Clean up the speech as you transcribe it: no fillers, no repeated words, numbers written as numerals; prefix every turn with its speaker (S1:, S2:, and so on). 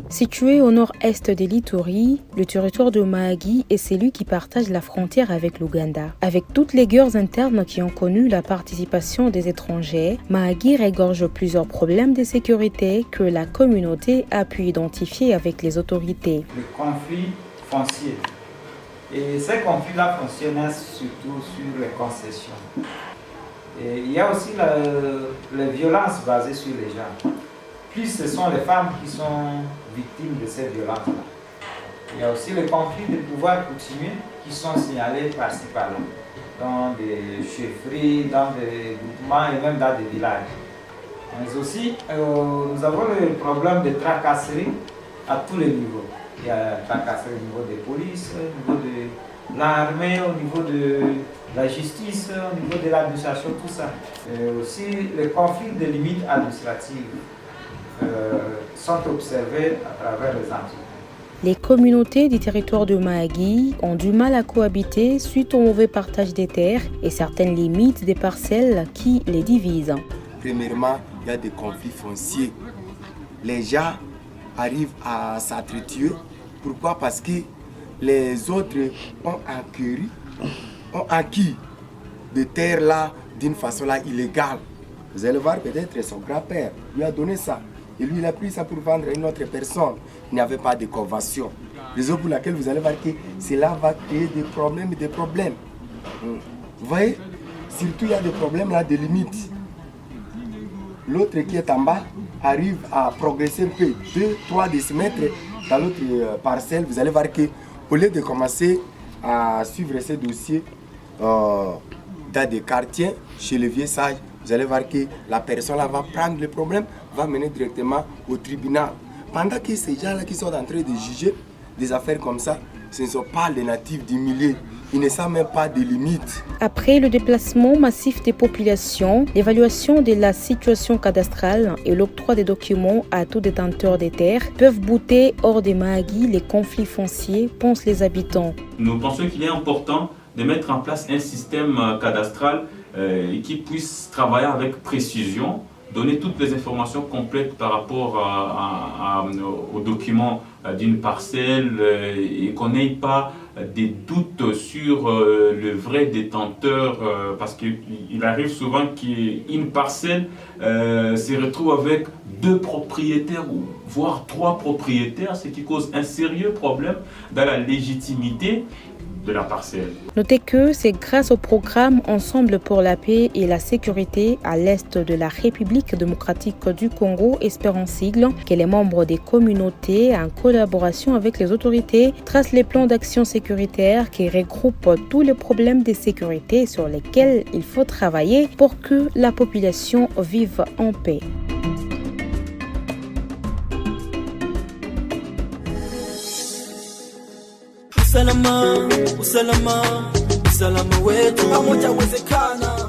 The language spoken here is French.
S1: Situé au nord-est de l'Ituri, le territoire de Mahagi est celui qui partage la frontière avec l'Ouganda. Avec toutes les guerres internes qui ont connu la participation des étrangers, Mahagi regorge plusieurs problèmes de sécurité que la communauté a pu identifier avec les autorités.
S2: Le conflit foncier. Et ces conflits-là fonctionnent surtout sur les concessions. Et il y a aussi les violences basées sur les gens. Plus ce sont les femmes qui sont victimes de ces violences-là. Il y a aussi les conflits de pouvoir coutumiers qui sont signalés par-ci par-là, dans des chefferies, dans des groupements et même dans des villages. Mais aussi, nous avons le problème de tracasserie à tous les niveaux. Il y a tracasserie au niveau des polices, au niveau de l'armée, au niveau de la justice, au niveau de l'administration, tout ça. Et aussi les conflits de limites administratives sont observés à travers les entreprises.
S1: Les communautés du territoire de Mahagi ont du mal à cohabiter suite au mauvais partage des terres et certaines limites des parcelles qui les divisent.
S3: Premièrement, il y a des conflits fonciers. Les gens arrivent à s'entretuer. Pourquoi? Parce que les autres ont acquis des terres là d'une façon là illégale. Vous allez voir, peut-être son grand-père lui a donné ça. Et lui, il a pris ça pour vendre à une autre personne. Il n'y avait pas de convention. Raison pour laquelle vous allez voir que cela va créer des problèmes et des problèmes. Vous voyez? Surtout, il y a des problèmes là, des limites. L'autre qui est en bas arrive à progresser un peu, 2-3 décimètres dans l'autre parcelle. Vous allez voir qu'au lieu de commencer à suivre ces dossiers dans des quartiers, chez les vieux sages, vous allez voir que la personne là va prendre le problème, va mener directement au tribunal. Pendant que ces gens-là qui sont en train de juger des affaires comme ça, ce ne sont pas les natifs du milieu. Ils ne savent même pas de limites.
S1: Après le déplacement massif des populations, l'évaluation de la situation cadastrale et l'octroi des documents à tout détenteur des terres peuvent bouter hors des Mahagi les conflits fonciers, pensent les habitants.
S4: Nous pensons qu'il est important de mettre en place un système cadastral qui puisse travailler avec précision, donner toutes les informations complètes par rapport aux documents d'une parcelle et qu'on n'ait pas des doutes sur le vrai détenteur parce qu'il arrive souvent qu'une parcelle se retrouve avec 2 propriétaires ou voire 3 propriétaires, ce qui cause un sérieux problème dans la légitimité de la parcelle.
S1: Notez que c'est grâce au programme Ensemble pour la paix et la sécurité à l'est de la République démocratique du Congo, espère en sigle, que les membres des communautés, en collaboration avec les autorités, tracent les plans d'action sécuritaire qui regroupent tous les problèmes de sécurité sur lesquels il faut travailler pour que la population vive en paix.
S5: Usalama wetu pamoja uwezekana.